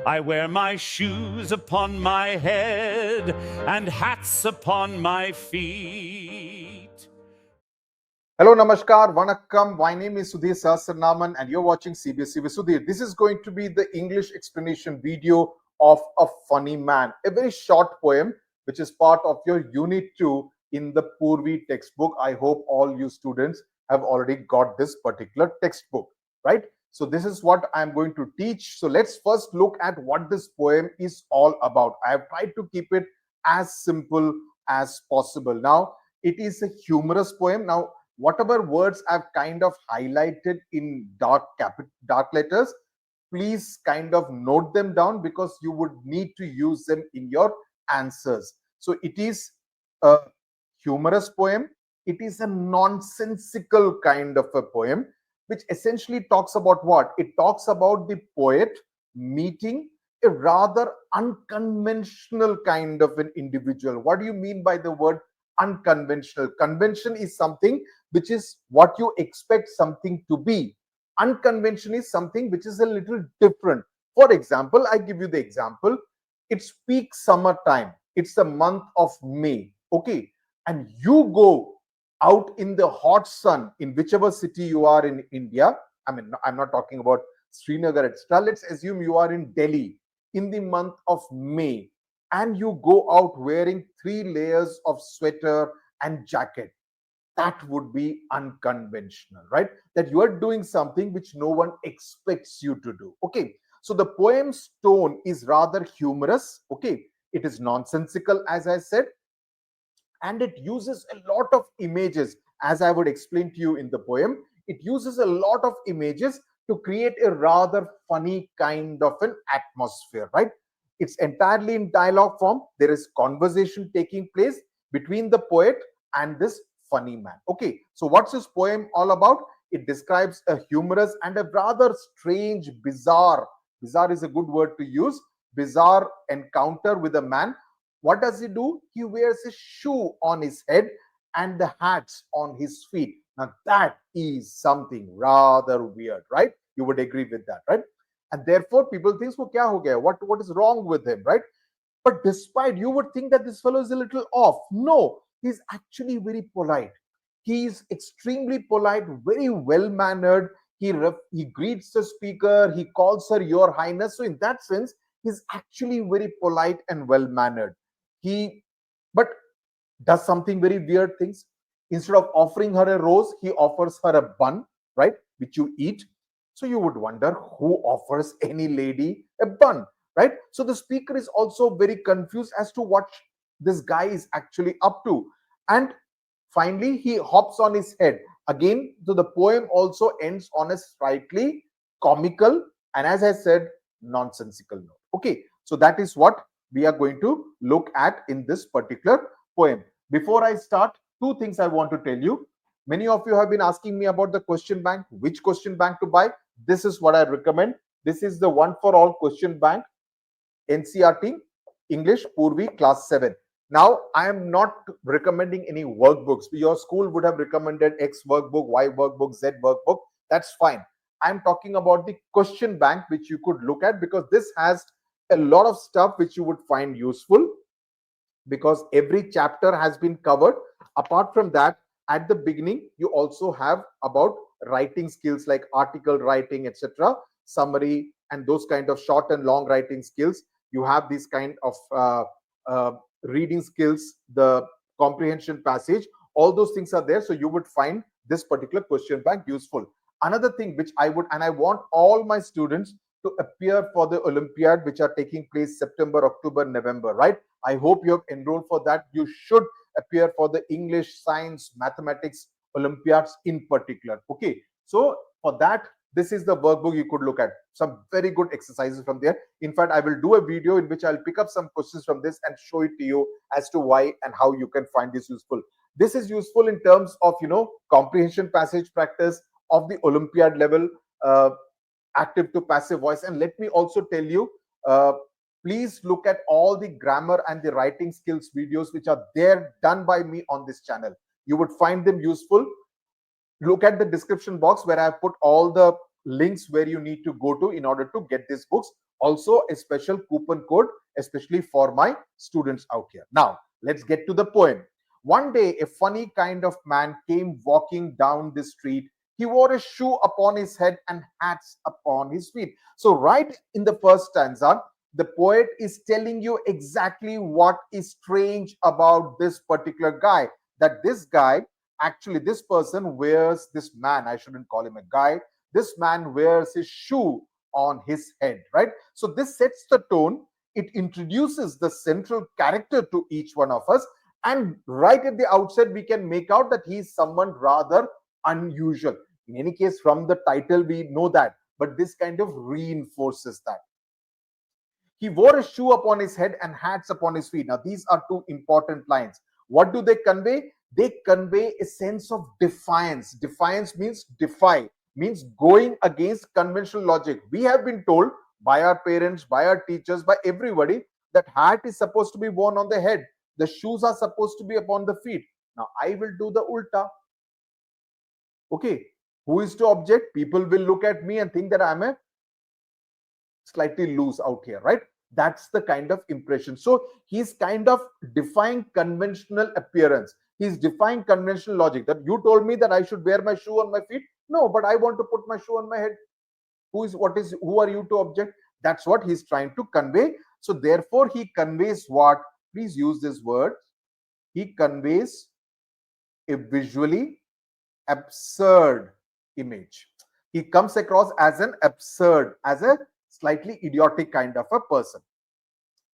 I wear my shoes upon my head and hats upon my feet. Hello, Namaskar, Vanakkam. My name is Sudhir Sahasranaman and you're watching CBSE with Sudhir. This is going to be the English explanation video of A Funny Man, a very short poem which is part of your Unit 2 in the Purvi textbook. I hope all you students have already got this particular textbook, right? So this is what I'm going to teach. So let's first look at what this poem is all about. I have tried to keep it as simple as possible. Now, it is a humorous poem. Now, whatever words I've kind of highlighted in dark letters, please kind of note them down because you would need to use them in your answers. So it is a humorous poem. It is a nonsensical kind of a poem, which essentially talks about what? It talks about the poet meeting a rather unconventional kind of an individual. What do you mean by the word unconventional? Convention is something which is what you expect something to be. Unconvention is something which is a little different. For example, I give you the example. It's peak summertime. It's the month of May. Okay. And you go out in the hot sun in whichever city you are in India. I mean, I'm not talking about Srinagar, etc. Let's assume you are in Delhi in the month of May and you go out wearing 3 layers of sweater and jacket. That would be unconventional, right? That you are doing something which no one expects you to do. Okay. So the poem's tone is rather humorous. Okay. It is nonsensical, as I said, and it uses a lot of images. As I would explain to you in the poem, it uses a lot of images to create a rather funny kind of an atmosphere, right? It's entirely in dialogue form. There is conversation taking place between the poet and this funny man. Okay, so what's this poem all about? It describes a humorous and a rather strange, bizarre is a good word to use, bizarre encounter with a man. What does he do? He wears a shoe on his head and the hats on his feet. Now that is something rather weird, right? You would agree with that, right? And therefore people think, "Wo kya ho gaya? What is wrong with him?" Right? But despite, you would think that this fellow is a little off. No, he's actually very polite. He is extremely polite, very well mannered. He greets the speaker. He calls her Your Highness. So in that sense, he's actually very polite and well mannered. He, but does something very weird things. Instead of offering her a rose, he offers her a bun, right, which you eat. So you would wonder who offers any lady a bun, right? So the speaker is also very confused as to what this guy is actually up to. And finally, he hops on his head. Again, so the poem also ends on a slightly comical and, as I said, nonsensical note. Okay, so that is what we are going to look at in this particular poem. Before I start, two things I want to tell you. Many of you have been asking me about the question bank, which question bank to buy. This is what I recommend. This is the one for all question bank, NCRT, English, Purvi, class 7. Now, I am not recommending any workbooks. Your school would have recommended X workbook, Y workbook, Z workbook. That's fine. I'm talking about the question bank, which you could look at because this has a lot of stuff which you would find useful because every chapter has been covered. Apart from that, at the beginning, you also have about writing skills like article writing, etc., summary, and those kind of short and long writing skills. You have these kind of reading skills, the comprehension passage, all those things are there. So you would find this particular question bank useful. Another thing which I would, and I want all my students to appear for the Olympiad, which are taking place September, October, November, right? I hope you have enrolled for that. You should appear for the English, science, mathematics Olympiads in particular. Okay, so for that, this is the workbook you could look at. Some very good exercises from there. In fact, I will do a video in which I'll pick up some questions from this and show it to you as to why and how you can find this useful. This is useful in terms of, comprehension passage practice of the Olympiad level, active to passive voice. And let me also tell you, please look at all the grammar and the writing skills videos which are there done by me on this channel. You would find them useful. Look at the description box where I have put all the links where you need to go to in order to get these books. also a special coupon code, especially for my students out here. Now, let's get to the poem. One day, a funny kind of man came walking down the street. He wore a shoe upon his head and hats upon his feet. So, right in the first stanza, the poet is telling you exactly what is strange about this particular guy. That this guy, actually, this person wears, this man, I shouldn't call him a guy, this man wears his shoe on his head, right? So, this sets the tone. It introduces the central character to each one of us, and right at the outset we can make out that he is someone rather unusual. In any case, from the title we know that, but this kind of reinforces that. He wore a shoe upon his head and hats upon his feet. Now these are two important lines. What do they convey? They convey a sense of defiance. Defiance means defy, means going against conventional logic. We have been told by our parents, by our teachers, by everybody that hat is supposed to be worn on the head, the shoes are supposed to be upon the feet. Now I will do the ulta. Okay, who is to object? People will look at me and think that I'm a slightly loose out here, right? That's the kind of impression. So he's kind of defying conventional appearance. He's defying conventional logic. That you told me that I should wear my shoe on my feet. No, but I want to put my shoe on my head. Who are you to object? That's what he's trying to convey. So therefore he conveys what? Please use this word. He conveys a visually absurd image. He comes across as an absurd, as a slightly idiotic kind of a person.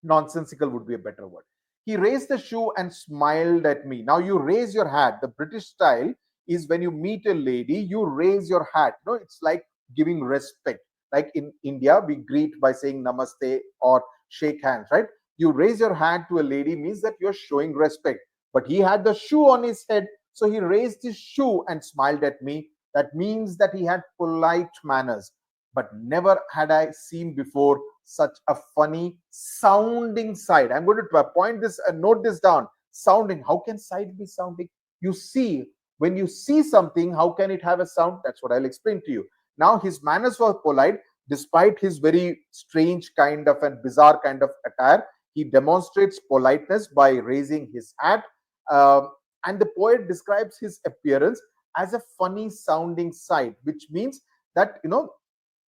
Nonsensical would be a better word. He raised the shoe and smiled at me. Now you raise your hat. The British style is when you meet a lady, you raise your hat. No, it's like giving respect. Like in India, we greet by saying namaste or shake hands, right? You raise your hat to a lady means that you're showing respect. But he had the shoe on his head, so he raised his shoe and smiled at me. That means that he had polite manners. But never had I seen before such a funny sounding sight. I'm going to point this and note this down. Sounding. How can sight be sounding? You see, when you see something, how can it have a sound? That's what I'll explain to you. Now, his manners were polite, despite his very strange kind of and bizarre kind of attire. He demonstrates politeness by raising his hat. And the poet describes his appearance as a funny sounding sight, which means that,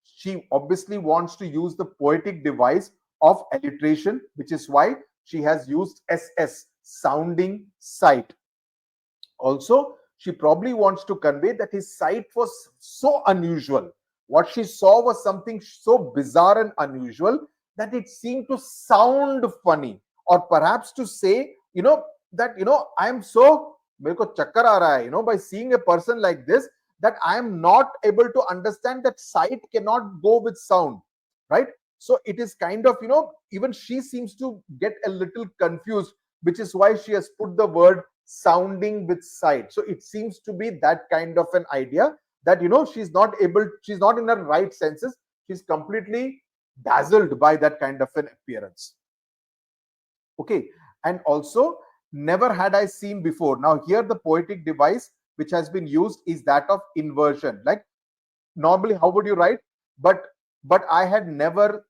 she obviously wants to use the poetic device of alliteration, which is why she has used SS, sounding sight. Also, she probably wants to convey that his sight was so unusual. What she saw was something so bizarre and unusual that it seemed to sound funny, or perhaps to say, that, I am so, mere ko chakkar aa raha hai, by seeing a person like this, that I am not able to understand that sight cannot go with sound, right? So it is kind of, even she seems to get a little confused, which is why she has put the word sounding with sight. So it seems to be that kind of an idea that, she's not in her right senses. She's completely dazzled by that kind of an appearance. Okay. And also, never had I seen before. Now here the poetic device which has been used is that of inversion. Like normally, how would you write? But I had never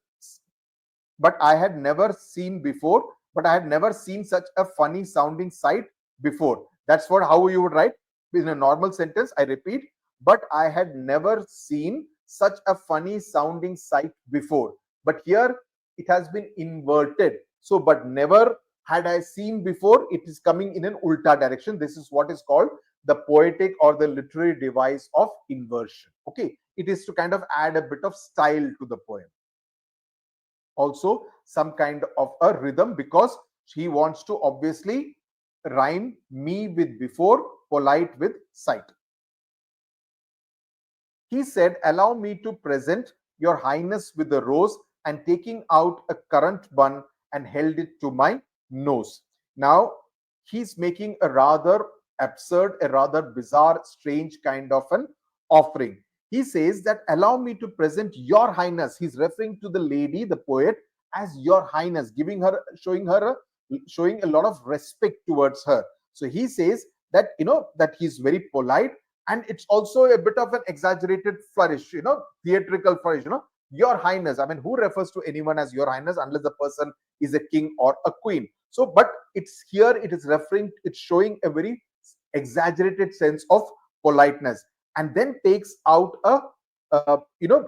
seen before. But I had never seen such a funny sounding sight before. That's how you would write in a normal sentence. I repeat, but I had never seen such a funny sounding sight before. But here it has been inverted. So, but never had I seen before, it is coming in an ulta direction. This is what is called the poetic or the literary device of inversion. Okay, it is to kind of add a bit of style to the poem. Also, some kind of a rhythm, because he wants to obviously rhyme me with before, polite with sight. He said, allow me to present your highness with a rose, and taking out a currant bun and held it to my nose. Now, he's making a rather absurd, a rather bizarre, strange kind of an offering. He says that allow me to present your highness. He's referring to the lady, the poet, as your highness, showing a lot of respect towards her. So he says that, that he's very polite, and it's also a bit of an exaggerated flourish, theatrical flourish, Your Highness. I mean, who refers to anyone as Your Highness unless the person is a king or a queen? So, but it's here, it is referring, it's showing a very exaggerated sense of politeness, and then takes out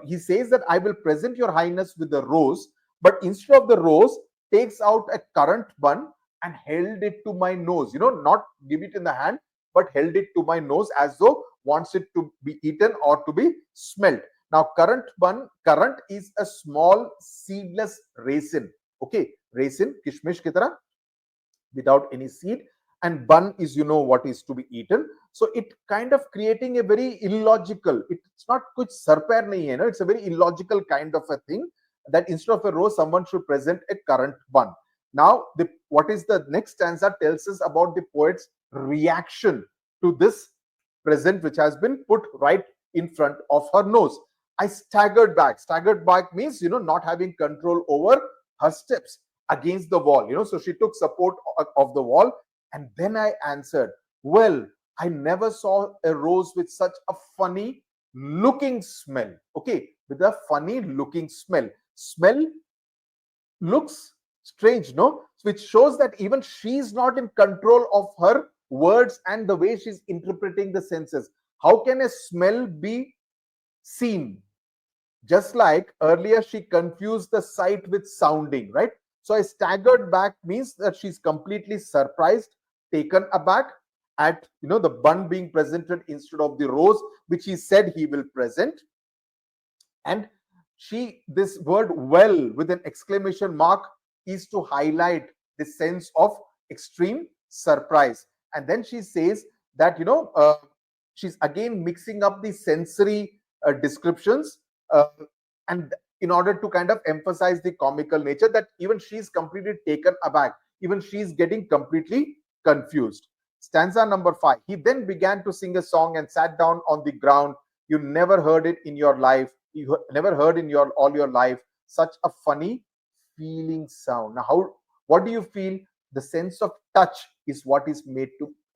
he says that I will present Your Highness with the rose, but instead of the rose, takes out a currant bun and held it to my nose. Not give it in the hand, but held it to my nose as though wants it to be eaten or to be smelt. Now, currant is a small seedless raisin. Okay, raisin, kishmish ki tarah, without any seed, and bun is what is to be eaten. So it kind of creating a very illogical, it's not kuch sar pair nahi hai, it's a very illogical kind of a thing, that instead of a rose someone should present a currant bun. Now what is the next stanza tells us about the poet's reaction to this present which has been put right in front of her nose. I staggered back. Staggered back means not having control over her steps against the wall. So she took support of the wall, and then I answered, well, I never saw a rose with such a funny looking smell. Okay, with a funny looking smell. Smell looks strange, no? Which shows that even she's not in control of her words and the way she's interpreting the senses. How can a smell be seen? Just like earlier, she confused the sight with sounding, right? So I staggered back means that she's completely surprised, taken aback at the bun being presented instead of the rose, which he said he will present. And this word well with an exclamation mark is to highlight the sense of extreme surprise. And then she says that she's again mixing up the sensory descriptions, and in order to kind of emphasize the comical nature, that even she's completely taken aback, even she's getting completely confused. Stanza number 5. He then began to sing a song and sat down on the ground. You never heard it in your life. You never heard in all your life such a funny feeling sound. Now, what do you feel? The sense of touch is what is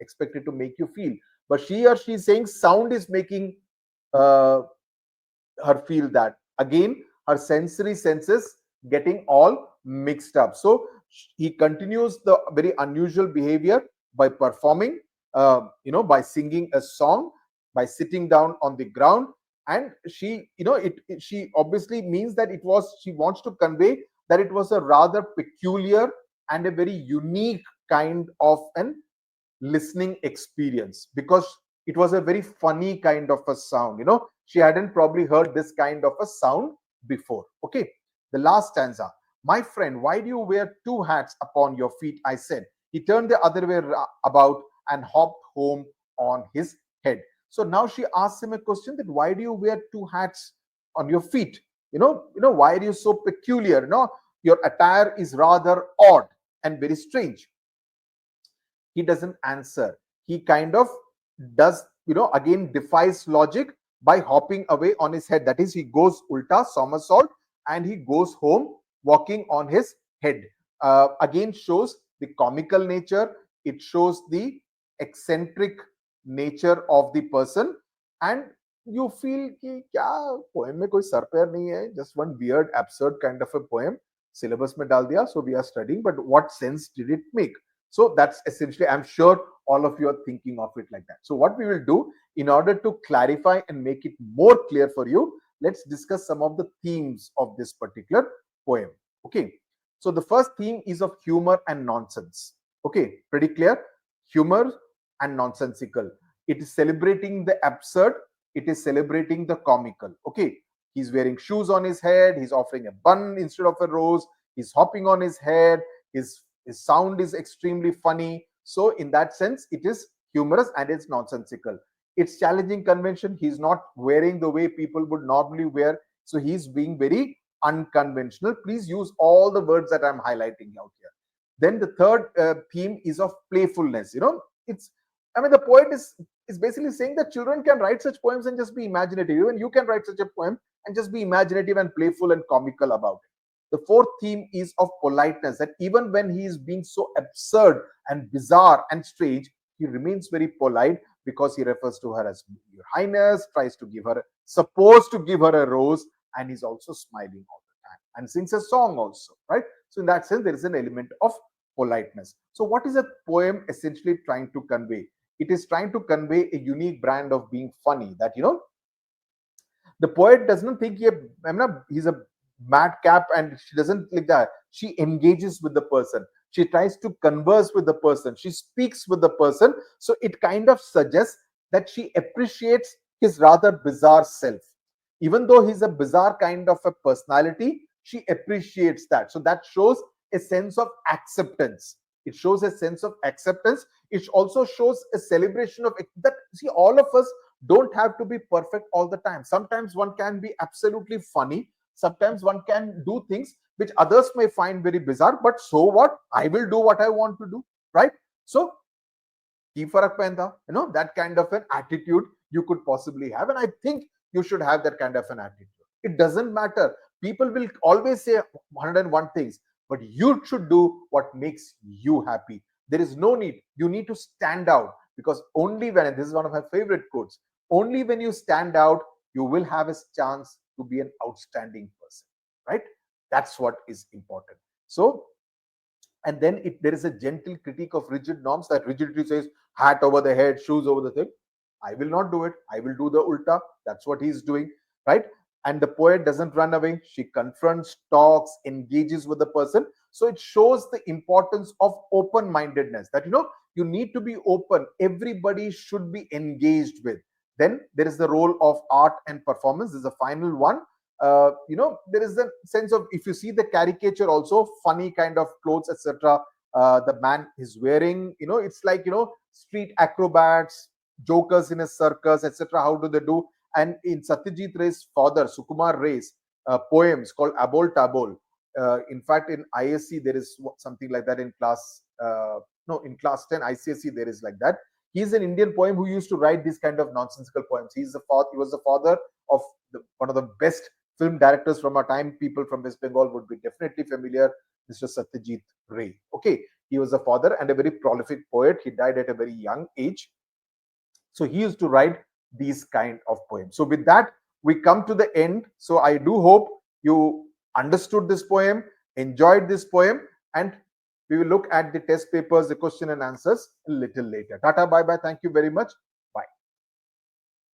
expected to make you feel. But she's saying sound is making her feel that. Again, her sensory senses getting all mixed up. So he continues the very unusual behavior by performing, by singing a song, by sitting down on the ground. And she obviously means that she wants to convey that it was a rather peculiar and a very unique kind of an listening experience, because it was a very funny kind of a sound. She hadn't probably heard this kind of a sound before. Okay, the last stanza. My friend, why do you wear two hats upon your feet? I said. He turned the other way about and hopped home on his head. So now she asks him a question, that why do you wear two hats on your feet? Why are you so peculiar? Your attire is rather odd and very strange. He doesn't answer. He kind of does, again defies logic by hopping away on his head. That is, he goes ulta, somersault, and he goes home walking on his head. Again shows the comical nature. It shows the eccentric nature of the person, and you feel कि क्या poem में कोई sir पैर नहीं है, just one weird absurd kind of a poem syllabus में डाल दिया, so we are studying, but what sense did it make? So that's essentially, I'm sure all of you are thinking of it like that. So what we will do, in order to clarify and make it more clear for you, let's discuss some of the themes of this particular poem. Okay, so the first theme is of humor and nonsense. Okay, pretty clear. Humor and nonsensical. It is celebrating the absurd. It is celebrating the comical. Okay, he's wearing shoes on his head. He's offering a bun instead of a rose. He's hopping on his head. His sound is extremely funny. So in that sense, it is humorous and it's nonsensical. It's challenging convention. He's not wearing the way people would normally wear. So he's being very unconventional. Please use all the words that I'm highlighting out here. Then the third theme is of playfulness. The poet is basically saying that children can write such poems and just be imaginative. Even you can write such a poem and just be imaginative and playful and comical about it. The fourth theme is of politeness, that even when he is being so absurd and bizarre and strange, he remains very polite, because he refers to her as Your Highness, supposed to give her a rose, and he's also smiling all the time and sings a song also, right? So in that sense, there is an element of politeness. So what is a poem essentially trying to convey? It is trying to convey a unique brand of being funny, that the poet doesn't think he's a madcap, and she doesn't like that. She engages with the person. She tries to converse with the person. She speaks with the person. So it kind of suggests that she appreciates his rather bizarre self. Even though he's a bizarre kind of a personality, she appreciates that. So that shows a sense of acceptance. It shows a sense of acceptance. It also shows a celebration of that. See, all of us don't have to be perfect all the time. Sometimes one can be absolutely funny. Sometimes one can do things which others may find very bizarre, but so what? I will do what I want to do, right? So ki farak pehenta, that kind of an attitude you could possibly have, and I think you should have that kind of an attitude. It doesn't matter. People will always say 101 things, but you should do what makes you happy. There is no need. You need to stand out, because only when, and this is one of my favorite quotes, only when you stand out, you will have a chance to be an outstanding person, right? That's what is important. So, and then there is a gentle critique of rigid norms. That rigidity says hat over the head, shoes over the thing. I will not do it. I will do the ulta. That's what he's doing, right? And the poet doesn't run away. She confronts, talks, engages with the person. So it shows the importance of open-mindedness, that you need to be open. Everybody should be engaged with. Then there is the role of art and performance. This is the final one. There is a sense of, if you see the caricature also, funny kind of clothes, etc. The man is wearing, it's like, street acrobats, jokers in a circus, etc. How do they do? And in Satyajit Ray's father, Sukumar Ray's poems called Abol Tabol. In fact, in ISC, there is something like that in class, in class 10, ICSE, there is like that. He's an Indian poem who used to write these kind of nonsensical poems. He was the father of one of the best film directors from our time. People from West Bengal would be definitely familiar. Mr. Satyajit Ray. Okay, he was a father and a very prolific poet. He died at a very young age. So he used to write these kind of poems. So with that, we come to the end. So I do hope you understood this poem, enjoyed this poem, and we will look at the test papers, the question and answers a little later. Tata, bye bye. Thank you very much.